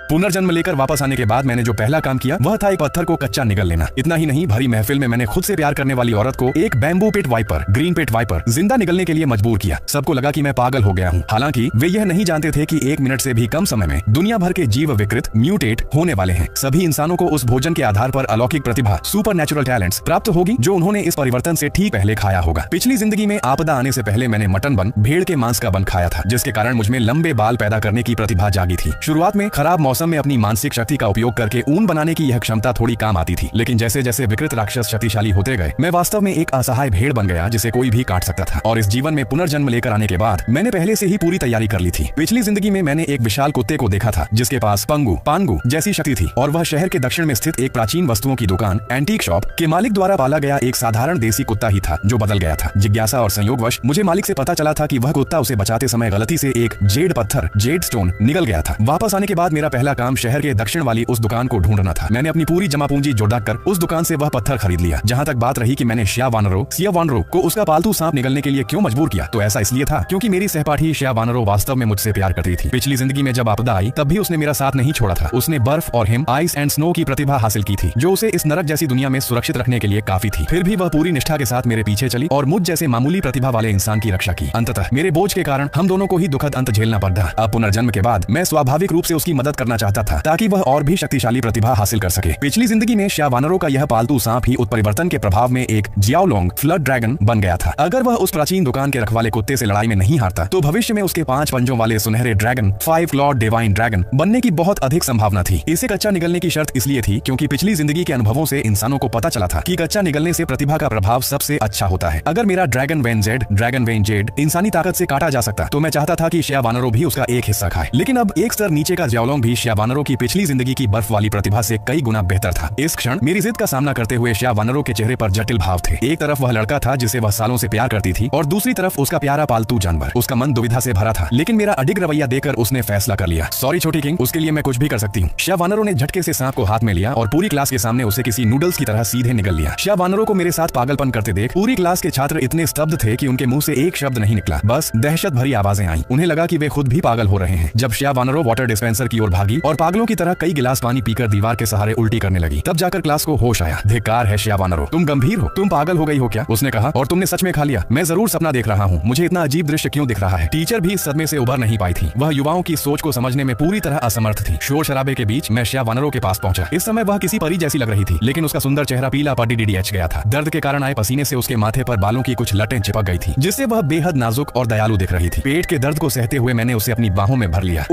पुनर्जन्म लेकर वापस आने के बाद मैंने जो पहला काम किया वह था एक पत्थर को कच्चा निगल लेना। इतना ही नहीं, भरी महफिल में मैंने खुद से प्यार करने वाली औरत को एक बैम्बू पेट वाइपर, ग्रीन पेट वाइपर जिंदा निगलने के लिए मजबूर किया। सबको लगा कि मैं पागल हो गया हूँ। हालांकि वे यह नहीं जानते थे कि 1 मिनट से भी कम समय में दुनिया भर के जीव विकृत म्यूटेट होने वाले हैं। सभी इंसानों को उस भोजन के आधार पर अलौकिक प्रतिभा, सुपर नेचुरल टैलेंट्स प्राप्त होगी जो उन्होंने इस परिवर्तन से ठीक पहले खाया होगा। पिछली जिंदगी में आपदा आने से पहले मैंने मटन बन, भेड़ के मांस का बन खाया था, जिसके कारण मुझमें लंबे बाल पैदा करने की प्रतिभा जागी थी। शुरुआत में खराब मौसम में अपनी मानसिक शक्ति का उपयोग करके ऊन बनाने की यह क्षमता थोड़ी काम आती थी, लेकिन जैसे जैसे विकृत राक्षस शक्तिशाली होते गए मैं वास्तव में एक असहाय भेड़ बन गया जिसे कोई भी काट सकता था। और इस जीवन में पुनर्जन्म लेकर आने के बाद मैंने पहले से ही पूरी तैयारी कर ली थी। पिछली जिंदगी में मैंने एक विशाल कुत्ते को देखा था जिसके पास पांगू जैसी शक्ति थी, और वह शहर के दक्षिण में स्थित एक प्राचीन वस्तुओं की दुकान एंटीक शॉप के मालिक द्वारा पाला गया एक साधारण देसी कुत्ता ही था जो बदल गया था। जिज्ञासा और संयोगवश मुझे मालिक से पता चला था कि वह कुत्ता उसे बचाते समय गलती से एक जेड पत्थर, जेड स्टोन निगल गया था। वापस आने के बाद मेरा पहला काम शहर के दक्षिण वाली उस दुकान को ढूंढना था। मैंने अपनी पूरी जमा पूंजी जुटा कर उस दुकान से वह पत्थर खरीद लिया। जहां तक बात रही कि मैंने सिया वानरो को उसका पालतू सांप निगलने के लिए क्यों मजबूर किया, तो ऐसा इसलिए था क्योंकि मेरी सहपाठी सिया वानरो वास्तव में मुझसे प्यार करती थी। पिछली जिंदगी में जब आपदा आई तब भी उसने मेरा साथ नहीं छोड़ा था। उसने बर्फ और हिम, आइस एंड स्नो की प्रतिभा हासिल की थी जो उसे इस नरक जैसी दुनिया में सुरक्षित रखने के लिए काफी थी। फिर भी वह पूरी निष्ठा के साथ मेरे पीछे चली और मुझ जैसे मामूली प्रतिभा वाले इंसान की रक्षा की। अंततः मेरे बोझ के कारण हम दोनों को ही दुखद अंत झेलना पड़ा। अब पुनर्जन्म के बाद मैं स्वाभाविक रूप से उसकी मदद करना चाहता था ताकि वह और भी शक्तिशाली प्रतिभा हासिल कर सके। पिछली जिंदगी में सिया वानरो का यह पालतू सांप ही उत्परिवर्तन के प्रभाव में एक जियाओलोंग फ्लड ड्रैगन बन गया था। अगर वह उस प्राचीन दुकान के रखवाले कुत्ते से लड़ाई में नहीं हारता तो भविष्य में उसके 5 पंजों वाले सुनहरे ड्रैगन, 5 क्लॉड डिवाइन ड्रैगन बनने की बहुत अधिक संभावना थी। इसे कच्चा निगलने की शर्त इसलिए थी क्योंकि पिछली जिंदगी के अनुभवों से इंसानों को पता चला था कि कच्चा निगलने से प्रतिभा का प्रभाव सबसे अच्छा होता है। अगर मेरा ड्रैगन वेन जेड इंसानी ताकत से काटा जा सकता तो मैं चाहता था कि सिया वानरो भी उसका एक हिस्सा खाए। लेकिन अब एक स्तर नीचे का जियाओलोंग भी सिया वानरो की पिछली जिंदगी की बर्फ वाली प्रतिभा से कई गुना बेहतर था। इस क्षण मेरी जिद का सामना करते हुए सिया वानरो के चेहरे पर जटिल भाव थे। एक तरफ वह लड़का था जिसे वह सालों से प्यार करती थी और दूसरी तरफ उसका प्यारा पालतू जानवर। उसका मन दुविधा से भरा था, लेकिन मेरा अडिग रवैया देखकर उसने फैसला कर लिया, सॉरी छोटी किंग, उसके लिए मैं कुछ भी कर सकती हूँ। सिया वानरो ने झटके से सांप को हाथ में लिया और पूरी क्लास के सामने उसे किसी नूडल्स की तरह सीधे निगल लिया। सिया वानरो को मेरे साथ पागलपन करते देख पूरी क्लास के छात्र इतने स्तब्ध थे कि उनके मुंह से एक शब्द नहीं निकला, बस दहशत भरी आवाजें आईं। उन्हें लगा कि वे खुद भी पागल हो रहे हैं। जब सिया वानरो वाटर डिस्पेंसर की ओर भागी और पागलों की तरह कई गिलास पानी पीकर दीवार के सहारे उल्टी करने लगी, तब जाकर क्लास को होश आया। धिक्कार है सिया वानरो, तुम गंभीर हो, तुम पागल हो गई हो क्या? उसने कहा, और तुमने सच में खा लिया? मैं जरूर सपना देख रहा हूँ, मुझे इतना अजीब दृश्य क्यों दिख रहा है? टीचर भी इस सदमे से उभर नहीं पाई थी। वह युवाओं की सोच को समझने में पूरी तरह असमर्थ थी। शोर शराबे के बीच मैं सिया वानरो के पास पहुंचा। इस समय वह किसी परी जैसी लग रही थी, लेकिन उसका सुंदर चेहरा पीला पड़ीडीएच गया था। दर्द के कारण आए पसीने से उसके माथे पर बालों की कुछ लटें चिपक गई थी, जिससे वह बेहद नाजुक और दयालु दिख रही थी। पेट के दर्द को सहते हुए मैंने उसे अपनी बाहों में भर लिया।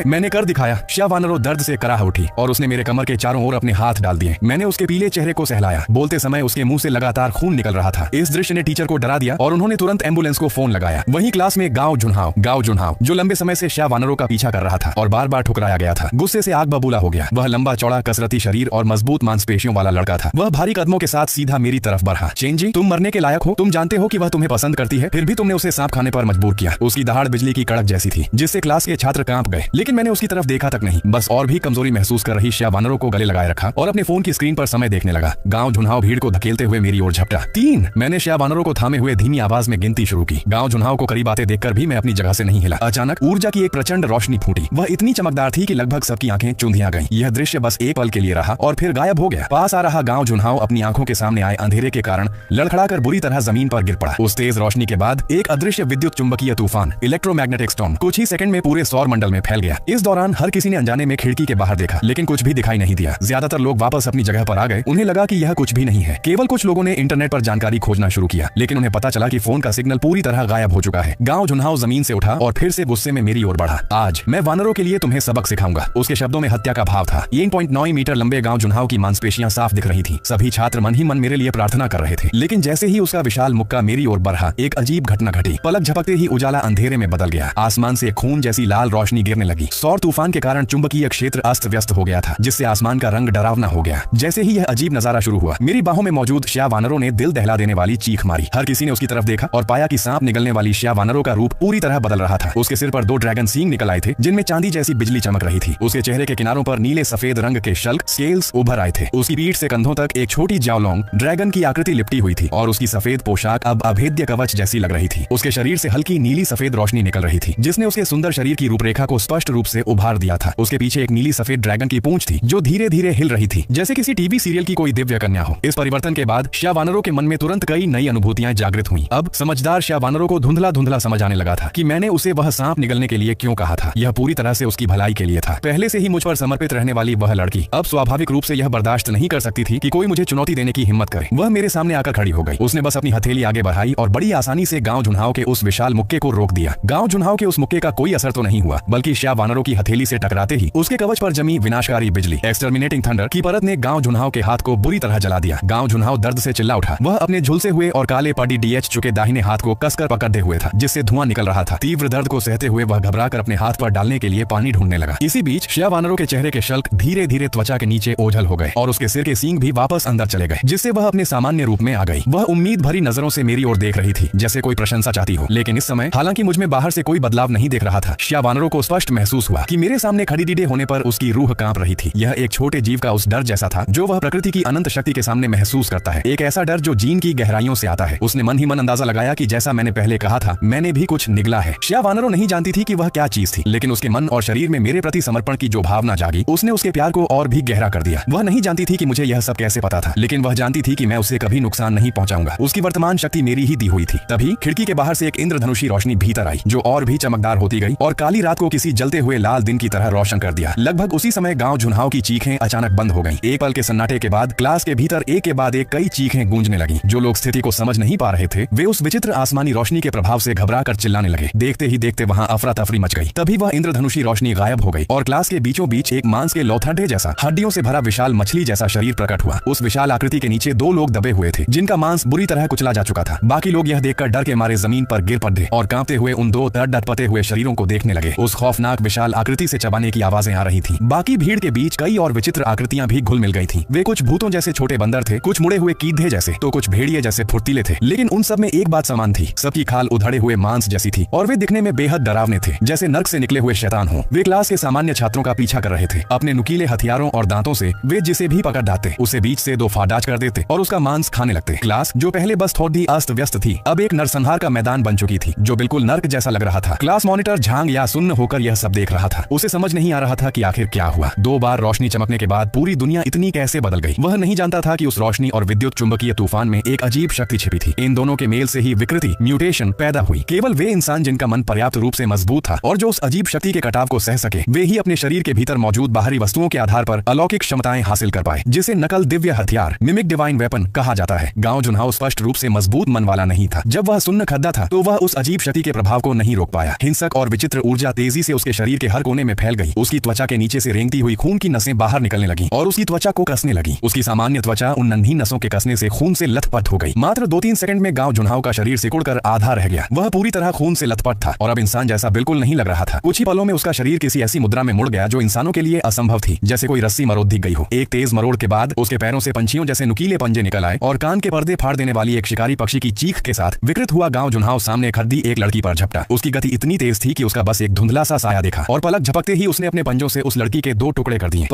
मैंने कर दिखाया। सिया वानरो दर्द से कराह उठी और उसने मेरे कमर के चारों ओर अपने हाथ डाल दिए। मैंने उसके पीले चेहरे को सहलाया। बोलते समय उसके मुंह से लगातार खून निकल रहा था। इस दृश्य ने टीचर को डरा दिया और उन्होंने तुरंत एम्बुलेंस को फोन लगाया। वहीं क्लास में गांव जुनहाव जो लंबे समय से सिया वानरो का पीछा कर रहा था और बार बार ठुकराया गया था, गुस्से से आग बबूला हो गया। वह लंबा चौड़ा कसरती शरीर और मजबूत मांसपेशियों वाला लड़का था। वह भारी कदमों के साथ सीधा मेरी तरफ बढ़ा। चेंजी, तुम मरने के लायक हो। तुम जानते हो कि वह तुम्हें पसंद करती है, फिर भी तुमने उसे सांप खाने पर मजबूर किया। उसकी दहाड़ बिजली की कड़क जैसी थी, जिससे क्लास के छात्र कांप गए, लेकिन मैंने उसकी तरफ देखा तक नहीं। बस और भी कमजोरी महसूस कर रही सिया वानरो को गले लगाए रखा और अपने फोन की स्क्रीन पर समय देखने लगा। गांव जुनहाव भीड़ को धकेलते हुए मेरी ओर झपटा। 3। मैंने सिया वानरो को थामे हुए धीमी आवाज में गिनती शुरू की। गांव जुनहाव को करीब आते देखकर भी मैं अपनी जगह से नहीं हिला। अचानक ऊर्जा की एक प्रचंड रोशनी फूटी। वह इतनी चमकदार थी कि लगभग सबकी आंखें चुंधिया गईं। यह दृश्य बस एक पल के लिए रहा और फिर गायब हो गया। पास आ रहा गांव जुनहाव अपनी आंखों के सामने आए अंधेरे के कारण लड़खड़ाकर बुरी तरह जमीन पर गिर पड़ा। उस तेज रोशनी के बाद एक अदृश्य विद्युत चुंबकीय तूफान, इलेक्ट्रोमैग्नेटिक स्टॉर्म, कुछ ही सेकंड में पूरे सौर मंडल में फैल गया। इस दौरान हर किसी ने अनजाने में खिड़की के बाहर देखा, लेकिन कुछ भी दिखाई नहीं दिया। ज्यादातर लोग वापस अपनी जगह पर आ गए। उन्हें लगा कि यह कुछ भी नहीं है। केवल कुछ लोगों ने इंटरनेट पर जानकारी खोजना शुरू किया, लेकिन उन्हें पता चला कि फोन का सिग्नल पूरी तरह गायब हो चुका है। गांव जुनहाव जमीन से उठा और फिर से गुस्से में मेरी ओर बढ़ा। आज मैं वानरों के लिए तुम्हें सबक सिखाऊंगा। उसके शब्दों में हत्या का भाव था। 1.9 मीटर लंबे गांव जुनहाव की मांसपेशियां साफ दिख रही थी। सभी छात्र मन ही मन मेरे लिए प्रार्थना कर रहे थे, लेकिन जैसे ही उसका विशाल मुक्का मेरी ओर बढ़ा, एक अजीब घटना घटी। पलक झपकते ही उजाला अंधेरे में बदल गया। आसमान से खून जैसी लाल रोशनी गिरने लगी। सौर तूफान के कारण चुंबकीय क्षेत्र अस्त व्यस्त हो गया था, जिससे आसमान का रंग डरावना हो गया। जैसे ही यह अजीब नजारा शुरू हुआ, मेरी बाहों में मौजूद सिया वानरो ने दिल दहला देने वाली चीख मारी। हर किसी ने उसकी तरफ देखा और पाया कि सांप निगलने वाली सिया वानरो का रूप पूरी तरह बदल रहा था। उसके सिर पर 2 ड्रैगन सींग निकल आए थे, जिनमें चांदी जैसी बिजली चमक रही थी। उसके चेहरे के किनारों पर नीले सफेद रंग के शल्क स्केल्स उभर आए थे। उसकी पीठ से कंधों तक एक छोटी जियाओलोंग ड्रैगन की आकृति लिपटी हुई थी और उसकी सफेद पोशाक अब अभेद्य कवच जैसी लग रही थी। उसके शरीर से हल्की नीली सफेद रोशनी निकल रही थी, जिसने उसके सुंदर शरीर की रूपरेखा को स्पष्ट रूप से उभार दिया था। था। उसके पीछे एक नीली सफेद ड्रैगन की पूंछ थी जो धीरे धीरे हिल रही थी, जैसे किसी टीवी सीरियल की कोई दिव्य कन्या हो। इस परिवर्तन के बाद श्यावानरों के मन में तुरंत कई नई अनुभूतियां जागृत हुई। अब समझदार श्यावानरों को धुंधला धुंधला समझ आने लगा था कि मैंने उसे वह सांप निगलने के लिए क्यों कहा था। यह पूरी तरह से उसकी भलाई के लिए था। पहले से ही मुझ पर समर्पित रहने वाली वह लड़की अब स्वाभाविक रूप से यह बर्दाश्त नहीं कर सकती थी कि कोई मुझे चुनौती देने की हिम्मत करे। वह मेरे सामने आकर खड़ी हो गई। उसने बस अपनी हथेली आगे बढ़ाई और बड़ी आसानी से गांव झुनहाव के उस विशाल मुक्के को रोक दिया। गांव झुनहाव के उस मुक्के का कोई असर तो नहीं हुआ, बल्कि श्यावानरों की हथेली से टकराते ही उसके कवच पर जमी विनाशकारी बिजली एक्सटर्मिनेटिंग थंडर की परत ने गांव झुनहाव के हाथ को बुरी तरह जला दिया। गांव झुनहाव दर्द से चिल्ला उठा। वह अपने झुलसे हुए और काले पड़ी डीएच चुके दाहिने हाथ को कसकर पकड़े हुए था, जिससे धुआं निकल रहा था। तीव्र दर्द को सहते हुए वह घबराकर अपने हाथ पर डालने के लिए पानी ढूंढने लगा। इसी बीच श्यावानरों के चेहरे के शल्क धीरे धीरे त्वचा के नीचे ओझल हो गए और उसके सिर के सींग भी वापस अंदर चले गए, जिससे वह अपने सामान्य रूप में आ गई। वह उम्मीद भरी नजरों से मेरी ओर देख रही थी, जैसे कोई प्रशंसा चाहती हो। लेकिन इस समय हालांकि मुझ में बाहर से कोई बदलाव नहीं देख रहा था, श्यावानरों को स्पष्ट महसूस हुआ कि मेरे सामने खड़ी डीडे होने पर उसकी रूह कांप रही थी। यह एक छोटे जीव का उस डर जैसा था जो वह प्रकृति की अनंत शक्ति के सामने महसूस करता है। एक ऐसा डर जो जीन की गहराइयों से आता है। उसने मन ही मन अंदाजा लगाया कि जैसा मैंने पहले कहा था, मैंने भी कुछ निगला है। श्यावानरों नहीं जानती थी कि वह क्या चीज थी, लेकिन उसके मन और शरीर में मेरे प्रति समर्पण की जो भावना जागी, उसने उसके प्यार को और भी गहरा कर दिया। वह नहीं जानती थी कि मुझे यह सब कैसे पता था, लेकिन वह जानती थी कि मैं उसे कभी नुकसान नहीं पहुंचाऊंगा। उसकी वर्तमान शक्ति मेरी ही दी हुई थी। तभी खिड़की के बाहर से एक इंद्रधनुषी रोशनी भीतर आई, जो और भी चमकदार होती गई और काली रात को किसी जलते हुए लाल दिन की तरह रोशन कर दिया। लगभग उसी समय गांव झुनहाव की चीखें अचानक बंद हो गईं। एक पल के सन्नाटे के बाद क्लास के भीतर एक के बाद एक कई चीखें गूंजने लगीं। जो लोग स्थिति को समझ नहीं पा रहे थे, वे उस विचित्र आसमानी रोशनी के प्रभाव से घबराकर चिल्लाने लगे। देखते ही देखते वहां अफरा तफरी मच गई। तभी वह इंद्रधनुषी रोशनी गायब हो गई और क्लास के बीचों बीच एक मांस के लोथड़े जैसा, हड्डियों से भरा विशाल मछली जैसा शरीर प्रकट हुआ। उस विशाल आकृति के नीचे दो लोग दबे हुए थे, जिनका मांस बुरी तरह कुचला जा चुका था। बाकी लोग यह देखकर डर के मारे जमीन पर गिर पड़े और कांपते हुए उन दो डटपटे हुए शरीरों को देखने लगे। उस खौफनाक विशाल आकृति से चबाने की आवाजें आ रही थी। बाकी भीड़ के बीच कई और विचित्र आकृतियां भी घुल मिल गई थी। वे कुछ भूतों जैसे छोटे बंदर थे, कुछ मुड़े हुए कीधे जैसे, तो कुछ भेड़िए जैसे फुर्तीले थे। लेकिन उन सब में एक बात समान थी, सबकी खाल उधड़े हुए मांस जैसी थी और वे दिखने में बेहद डरावने थे, जैसे नर्क से निकले हुए शैतान हो। वे क्लास के सामान्य छात्रों का पीछा कर रहे थे। अपने नुकीले हथियारों और दांतों से वे जिसे भी पकड़ डालते, उसे बीच से दो फाड़ाज कर देते और उसका मांस खाने लगते। क्लास, जो पहले बस थोड़ी अस्त व्यस्त थी, अब एक नरसंहार का मैदान बन चुकी थी, जो बिल्कुल नर्क जैसा लग रहा था। क्लास मॉनिटर झांग या सुन्न होकर यह सब देख रहा था। उसे समझ नहीं आ रहा था कि आखिर क्या हुआ। 2 बार रोशनी चमकने के बाद पूरी दुनिया इतनी कैसे बदल गई। वह नहीं जानता था कि उस रोशनी और विद्युत चुंबकीय तूफान में एक अजीब शक्ति छिपी थी। इन दोनों के मेल से ही विकृति, म्यूटेशन पैदा हुई। केवल वे इंसान जिनका मन पर्याप्त रूप से मजबूत था और जो उस अजीब शक्ति के कटाव को सह सके, वे ही अपने शरीर के भीतर मौजूद बाहरी वस्तुओं के आधार पर अलौकिक क्षमताएं हासिल कर पाए, जिसे नकल दिव्य हथियार, मिमिक डिवाइन वेपन कहा जाता है। गांव झुनहाव स्पष्ट रूप से मजबूत मन वाला नहीं था। जब वह सुन्न खद्दा था तो वह उस अजीब शक्ति के प्रभाव को नहीं रोक पाया। हिंसक और विचित्र ऊर्जा तेजी से उसके शरीर के हर कोने में फैल गई। उसकी त्वचा के नीचे से रेंगती हुई खून की नसें बाहर निकलने लगी और उसकी त्वचा को कसने लगी। उसकी सामान्य त्वचा उन नन्ही नसों के कसने से खून से लथपथ हो गई। मात्र 2-3 सेकंड में गांव झुनहाव का शरीर सिकुड़कर आधा रह गया। वह पूरी तरह खून से लथपथ था और अब इंसान जैसा बिल्कुल नहीं लग रहा था। कुछ ही पलों में उसका शरीर किसी ऐसी मुद्रा में मुड़ गया जो इंसानों के लिए असंभव थी, जैसे कोई रस्सी मरोड़ दी गई हो। एक तेज मरोड़ के बाद उसके पैरों से पंछियों जैसे नुकीले पंजे निकल आए और कान के पर्दे फाड़ देने वाली एक शिकारी पक्षी की चीख के साथ विकृत हुआ गांव झुनहाव सामने खड़ी एक लड़की पर झपटा। उसकी गति इतनी तेज थी कि उसका बस एक धुंधला सा साया देखा और पलक झपकते ही उसने अपने पंजों से उस लड़की के 2 टुकड़े कर दिए।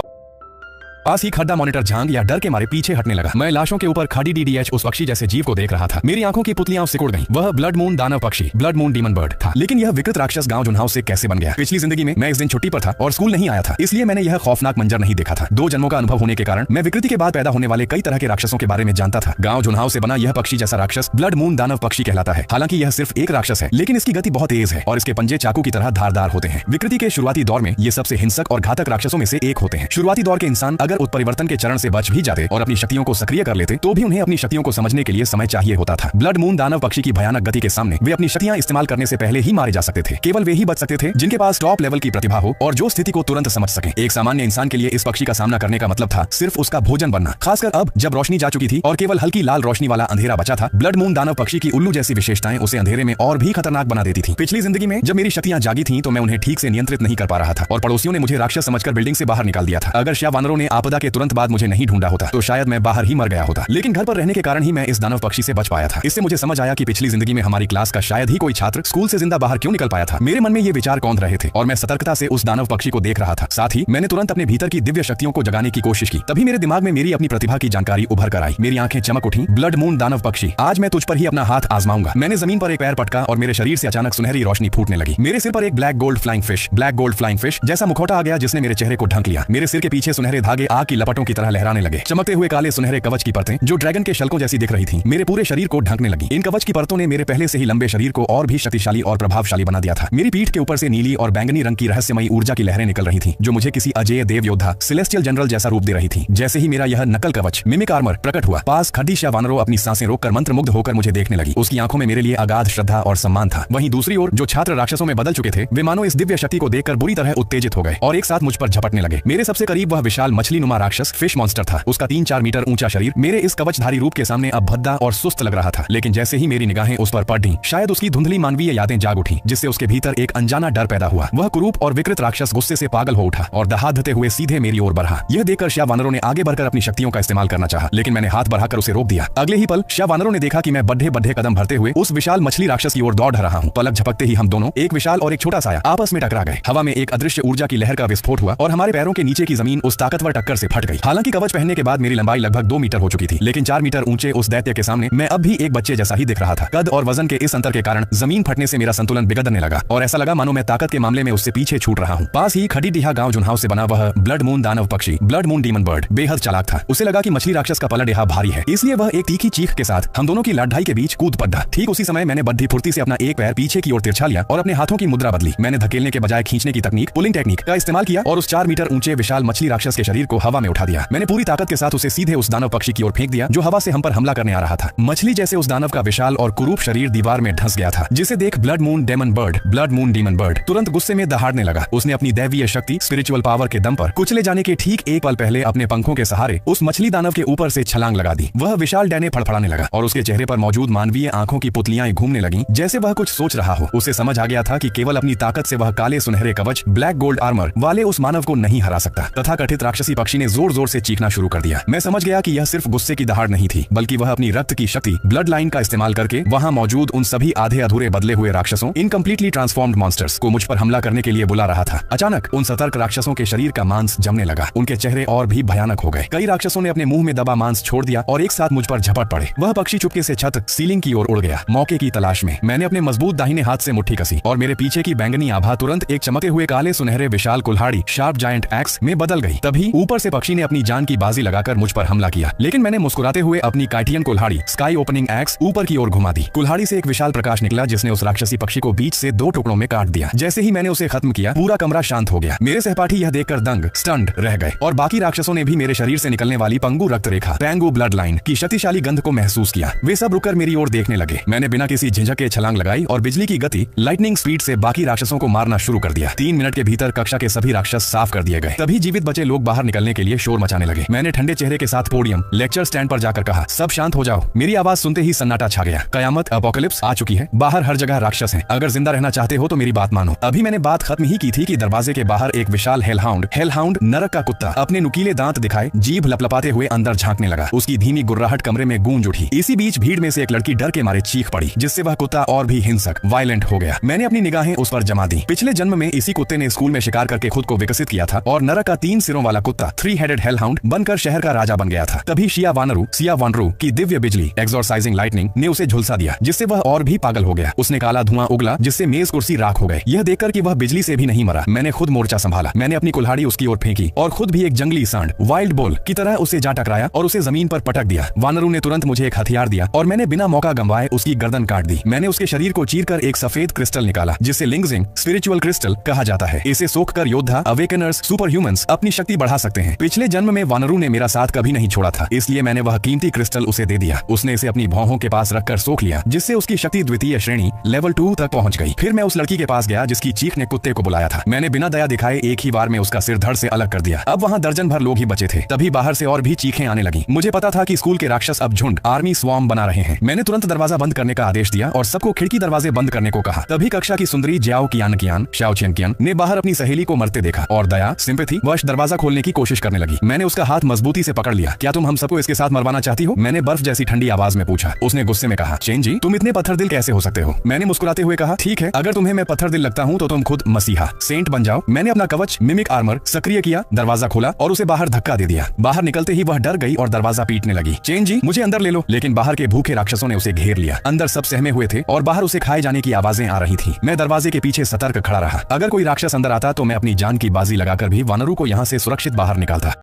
पास ही खड्डा मॉनिटर झांग या डर के मारे पीछे हटने लगा। मैं लाशों के ऊपर खड़ी डीडीएच उस पक्षी जैसे जीव को देख रहा था। मेरी आंखों की पुतलियां सिकुड़ गईं। वह ब्लड मून दानव पक्षी, ब्लड मून डीमन बर्ड था। लेकिन यह विकृत राक्षस गांव झुनहाव से कैसे बन गया? पिछली जिंदगी में मैं इस दिन छुट्टी पर था और स्कूल नहीं आया था, इसलिए मैंने यह खौफनाक मंजर नहीं देखा था। 2 जन्मों का अनुभव होने के कारण मैं विकृति के बाद पैदा होने वाले कई तरह के राक्षसों के बारे में जानता था। गांव झुनहाव से बना यह पक्षी जैसा राक्षस ब्लड मून दानव पक्षी कहलाता है। हालांकि यह सिर्फ एक राक्षस है, लेकिन इसकी गति बहुत तेज है और इसके पंजे चाकू की तरह धारदार होते हैं। विकृति के शुरुआती दौर में ये सबसे हिंसक और घातक राक्षसों में से एक होते हैं। शुरुआती दौर के इंसान अगर उत्परिवर्तन के चरण से बच भी जाते और अपनी शक्तियों को सक्रिय कर लेते, तो भी उन्हें अपनी शक्तियों को समझने के लिए समय चाहिए होता था। ब्लड मून दानव पक्षी की भयानक गति के सामने वे अपनी शक्तियां इस्तेमाल करने से पहले ही मारे जा सकते थे। केवल वे ही बच सकते थे जिनके पास टॉप लेवल की प्रतिभा हो और जो स्थिति को तुरंत समझ सके। एक सामान्य इंसान के लिए इस पक्षी का सामना करने का मतलब था सिर्फ उसका भोजन बनना। खासकर अब जब रोशनी जा चुकी थी और केवल हल्की लाल रोशनी वाला अंधेरा बचा था, ब्लड मून दानव पक्षी की उल्लू जैसी विशेषताएं उसे अंधेरे में और भी खतरनाक बना देती थी। पिछली जिंदगी में जब मेरी शक्तियां जागी थी तो मैं उन्हें ठीक से नियंत्रित नहीं कर पा रहा था और पड़ोसियों ने मुझे राक्षस समझकर बिल्डिंग से बाहर निकाल दिया था। अगर श्यावानरों ने आपस आपदा के तुरंत बाद मुझे नहीं ढूंढा होता तो शायद मैं बाहर ही मर गया होता, लेकिन घर पर रहने के कारण ही मैं इस दानव पक्षी से बच पाया था। इससे मुझे समझ आया कि पिछली जिंदगी में हमारी क्लास का शायद ही कोई छात्र स्कूल से जिंदा बाहर क्यों निकल पाया था। मेरे मन में ये विचार कौंध रहे थे और मैं सतर्कता से उस दानव पक्षी को देख रहा था। साथ ही मैंने तुरंत अपने भीतर की दिव्य शक्तियों को जगाने की कोशिश की। तभी मेरे दिमाग में मेरी अपनी प्रतिभा की जानकारी उभर कर आई। मेरी आंखें चमक उठी। ब्लड मून दानव पक्षी, आज मैं तुझ पर ही अपना हाथ आजमाऊंगा। मैंने जमीन पर एक पैर पटका और मेरे शरीर से अचानक सुनहरी रोशनी फूटने लगी। मेरे सिर पर एक ब्लैक गोल्ड फ्लाइंग फिश जैसा मुखौटा आ गया जिसने मेरे चेहरे को ढक लिया। मेरे सिर के पीछे सुनहरे धागे आग की लपटों की तरह लहराने लगे। चमकते हुए काले सुनहरे कवच की परतें जो ड्रैगन के शल्कों जैसी दिख रही थी मेरे पूरे शरीर को ढकने लगी। इन कवच की परतों ने मेरे पहले से ही लंबे शरीर को और भी शक्तिशाली और प्रभावशाली बना दिया था। मेरी पीठ के ऊपर से नीली और बैंगनी रंग की रहस्यमयी ऊर्जा की लहरें निकल रही थी जो मुझे किसी अजेय देव योद्धा सेलेस्टियल जनरल जैसा रूप दे रही थी। जैसे ही मेरा यह नकल कवच मिमिक आर्मर प्रकट हुआ, पास खड्डी श्यावानरो अपनी सांसें रोककर मंत्रमुग्ध होकर मुझे देखने लगी। उसकी आंखों में मेरे लिए अगाध श्रद्धा और सम्मान था। वहीं दूसरी ओर जो छात्र राक्षसों में बदल चुके थे वे मानो इस दिव्य शक्ति को देखकर बुरी तरह उत्तेजित हो गए और एक साथ मुझ पर झपटने लगे। मेरे सबसे करीब वह विशाल मछली नुमा राक्षस फिश मॉन्स्टर था। उसका 3-4 मीटर ऊंचा शरीर मेरे इस कवचधारी रूप के सामने अब भद्दा और सुस्त लग रहा था। लेकिन जैसे ही मेरी निगाहें उस पर पड़ी, शायद उसकी धुंधली मानवीय यादें जाग उठी जिससे उसके भीतर एक अनजाना डर पैदा हुआ। वह कुरूप और विकृत राक्षस गुस्से से पागल हो उठा और दहाड़ते हुए सीधे मेरी ओर बढ़ा। यह देखकर श्यावानरों ने आगे बढ़कर अपनी शक्तियों का इस्तेमाल करना चाहा, लेकिन मैंने हाथ बढ़ाकर उसे रोक दिया। अगले ही पल श्यावानरों ने देखा कि मैं बढ़े कदम भरते हुए उस विशाल मछली राक्षस की ओर दौड़ रहा हूं। पलक झपकते ही हम दोनों, एक विशाल और एक छोटा साया, आपस में टकरा गए। हवा में एक अदृश्य ऊर्जा की लहर का विस्फोट हुआ और हमारे पैरों के नीचे की जमीन उस ताकतवर टक्कर से फट गई। हालांकि कवच पहनने के बाद मेरी लंबाई लगभग 2 मीटर हो चुकी थी, लेकिन 4 मीटर ऊंचे उस दैत्य के सामने मैं अब भी एक बच्चे जैसा ही दिख रहा था। कद और वजन के इस अंतर के कारण जमीन फटने से मेरा संतुलन बिगड़ने लगा और ऐसा लगा मानो मैं ताकत के मामले में उससे पीछे छूट रहा हूँ। पास ही खडीडीहा गांव जुन्हाव से बना वह ब्लड मून दानव पक्षी, ब्लड मून डीमन बर्ड, बेहद चालाक था। उसे लगा कि मछली राक्षस का पलड़ेहा भारी है, इसलिए वह एक तीखी चीख के साथ हम दोनों की लड़ाई के बीच कूद पड़ा। ठीक उसी समय मैंने बद्धी फुर्ती से अपना एक पैर पीछे की ओर तिरछा लिया और अपने हाथों की मुद्रा बदली। मैंने धकेलने के बजाय खींचने की तकनीक, पुलिंग टेक्निक का इस्तेमाल किया और उस 4 मीटर ऊंचे विशाल मछली राक्षस के शरीर को हवा में उठा दिया। मैंने पूरी ताकत के साथ उसे सीधे उस दानव पक्षी की ओर फेंक दिया जो हवा से हम पर हमला करने आ रहा था। मछली जैसे उस दानव का विशाल और कुरूप शरीर दीवार में धंस गया था, जिसे देख ब्लड मून डीमन बर्ड तुरंत गुस्से में दहाड़ने लगा। उसने अपनी दैवीय शक्ति, स्पिरिचुअल पावर के दम पर कुचले जाने के ठीक एक पल पहले अपने पंखों के सहारे उस मछली दानव के ऊपर से छलांग लगा दी। वह विशाल डैने फड़फड़ाने लगा और उसके चेहरे पर मौजूद मानवीय आंखों की पुतलियां घूमने लगी जैसे वह कुछ सोच रहा हो। उसे समझ आ गया था कि केवल अपनी ताकत से वह काले सुनहरे कवच, ब्लैक गोल्ड आर्मर वाले उस मानव को नहीं हरा सकता। तथाकथित राक्षसी पक्षी ने जोर जोर से चीखना शुरू कर दिया। मैं समझ गया कि यह सिर्फ गुस्से की दहाड़ नहीं थी, बल्कि वह अपनी रक्त की शक्ति, ब्लड लाइन का इस्तेमाल करके वहां मौजूद उन सभी आधे अधूरे बदले हुए राक्षसों, इनकम्प्लीटली ट्रांसफॉर्म्ड मॉन्स्टर्स को मुझ पर हमला करने के लिए बुला रहा था। अचानक उन सतर्क राक्षसों के शरीर का मांस जमने लगा। उनके चेहरे और भी भयानक हो गए। कई राक्षसों ने अपने मुंह में दबा मांस छोड़ दिया और एक साथ मुझ पर झपट पड़े। वह पक्षी चुपके से छत, सीलिंग की ओर उड़ गया। मौके की तलाश में मैंने अपने मजबूत दाहिने हाथ से मुट्ठी कसी और मेरे पीछे की बैंगनी आभा तुरंत एक चमके हुए काले सुनहरे विशाल कुल्हाड़ी, शार्प जायंट एक्स में बदल गई। तभी ऊपर से पक्षी ने अपनी जान की बाजी लगाकर मुझ पर हमला किया, लेकिन मैंने मुस्कुराते हुए अपनी काइटियन कुल्हाड़ी, स्काई ओपनिंग एक्स, ऊपर की ओर घुमा दी। कुल्हाड़ी से एक विशाल प्रकाश निकला जिसने उस राक्षसी पक्षी को बीच से 2 टुकड़ों में काट दिया। जैसे ही मैंने उसे खत्म किया, पूरा कमरा शांत हो गया। मेरे सहपाठी यह देखकर दंग, स्टन्ड रह गए और बाकी राक्षसों ने भी मेरे शरीर से निकलने वाली पंगु रक्त रेखा, पैंगू ब्लड लाइन की शक्तिशाली गंध को महसूस किया। वे सब रुककर मेरी ओर देखने लगे। मैंने बिना किसी झिझक के छलांग लगाई और बिजली की गति, लाइटनिंग स्पीड से बाकी राक्षसों को मारना शुरू कर दिया। 3 मिनट के भीतर कक्षा के सभी राक्षस साफ कर दिए गए। तभी जीवित बचे लोग बाहर निकलने के लिए शोर मचाने लगे। मैंने ठंडे चेहरे के साथ पोडियम, लेक्चर स्टैंड पर जाकर कहा, सब शांत हो जाओ। मेरी आवाज सुनते ही सन्नाटा छा गया। कयामत, अपोकलिप्स आ चुकी है। बाहर हर जगह राक्षस हैं। अगर जिंदा रहना चाहते हो तो मेरी बात मानो। अभी मैंने बात खत्म ही की थी कि दरवाजे के बाहर एक विशाल हेलहाउंड नरक का कुत्ता अपने नुकीले दांत दिखाए जीभ लपलपाते हुए अंदर झांकने लगा। उसकी धीमी गुर्राहट कमरे में गूंज उठी। इसी बीच भीड़ में से एक लड़की डर के मारे चीख पड़ी, जिससे वह कुत्ता और भी हिंसक, वायलेंट हो गया। मैंने अपनी निगाहें उस पर जमा दी। पिछले जन्म में इसी कुत्ते ने स्कूल में शिकार करके खुद को विकसित किया था और नरक का 3 सिरों वाला कुत्ता, 3-हेडेड हेलहाउंड बनकर शहर का राजा बन गया था। तभी सियावानरू की दिव्य बिजली, एक्सोरसाइजिंग लाइटनिंग ने उसे झुलसा दिया, जिससे वह और भी पागल हो गया। उसने काला धुआं उगला जिससे मेज कुर्सी राख हो गए। यह देखकर कि वह बिजली से भी नहीं मरा, मैंने खुद मोर्चा संभाला। मैंने अपनी कुल्हाड़ी उसकी ओर फेंकी और खुद भी एक जंगली सांड, वाइल्ड बुल की तरह उसे जा टकराया और उसे जमीन पर पटक दिया। वानरू ने तुरंत मुझे एक हथियार दिया और मैंने बिना मौका गंवाए उसकी गर्दन काट दी। मैंने उसके शरीर को चीरकर एक सफेद क्रिस्टल निकाला, जिसे लिंगजिंग स्पिरिचुअल क्रिस्टल कहा जाता है। इसे सोखकर योद्धा, अवेकनर्स, सुपर ह्यूमंस अपनी शक्ति बढ़ा सकते हैं। पिछले जन्म में वानरू ने मेरा साथ कभी नहीं छोड़ा था, इसलिए मैंने वह कीमती क्रिस्टल उसे दे दिया। उसने इसे अपनी भौहों के पास रखकर सोख लिया, जिससे उसकी शक्ति द्वितीय श्रेणी लेवल 2 तक पहुंच गई। फिर मैं उस लड़की के पास गया जिसकी चीख ने कुत्ते को बुलाया था। मैंने बिना दया दिखाए एक ही बार में उसका सिर धड़ से अलग कर दिया। अब वहाँ दर्जन भर लोग ही बचे थे। तभी बाहर से और भी चीखें आने लगी। मुझे पता था कि स्कूल के राक्षस अब झुंड, आर्मी स्वॉर्म बना रहे हैं। मैंने तुरंत दरवाजा बंद करने का आदेश दिया और सबको खिड़की दरवाजे बंद करने को कहा। तभी कक्षा की सुंदरी ज्याओ कियान ने बाहर अपनी सहेली को मरते देखा और दया, सिंपैथी वश दरवाजा खोलने की कोशिश कोशिश करने लगी। मैंने उसका हाथ मजबूती से पकड़ लिया। क्या तुम हम सबको इसके साथ मरवाना चाहती हो? मैंने बर्फ जैसी ठंडी आवाज में पूछा। उसने गुस्से में कहा, चेन जी, तुम इतने पत्थर दिल कैसे हो सकते हो? मैंने मुस्कुराते हुए कहा, ठीक है, अगर तुम्हें मैं पत्थर दिल लगता हूँ तो तुम खुद मसीहा सेंट बन जाओ। मैंने अपना कवच मिमिक आर्मर सक्रिय किया, दरवाजा खोला और उसे बाहर धक्का दे दिया। बाहर निकलते ही वह डर गई और दरवाजा पीटने लगी। चेन जी, मुझे अंदर ले लो। लेकिन बाहर के भूखे राक्षसों ने उसे घेर लिया। अंदर सब सहमे हुए थे और बाहर उसे खाए जाने की आवाजें आ रही थी। मैं दरवाजे के पीछे सतर्क खड़ा रहा। अगर कोई राक्षस अंदर आता तो मैं अपनी जान की बाजी लगाकर भी वानरों को यहाँ से सुरक्षित बाहर निकालता।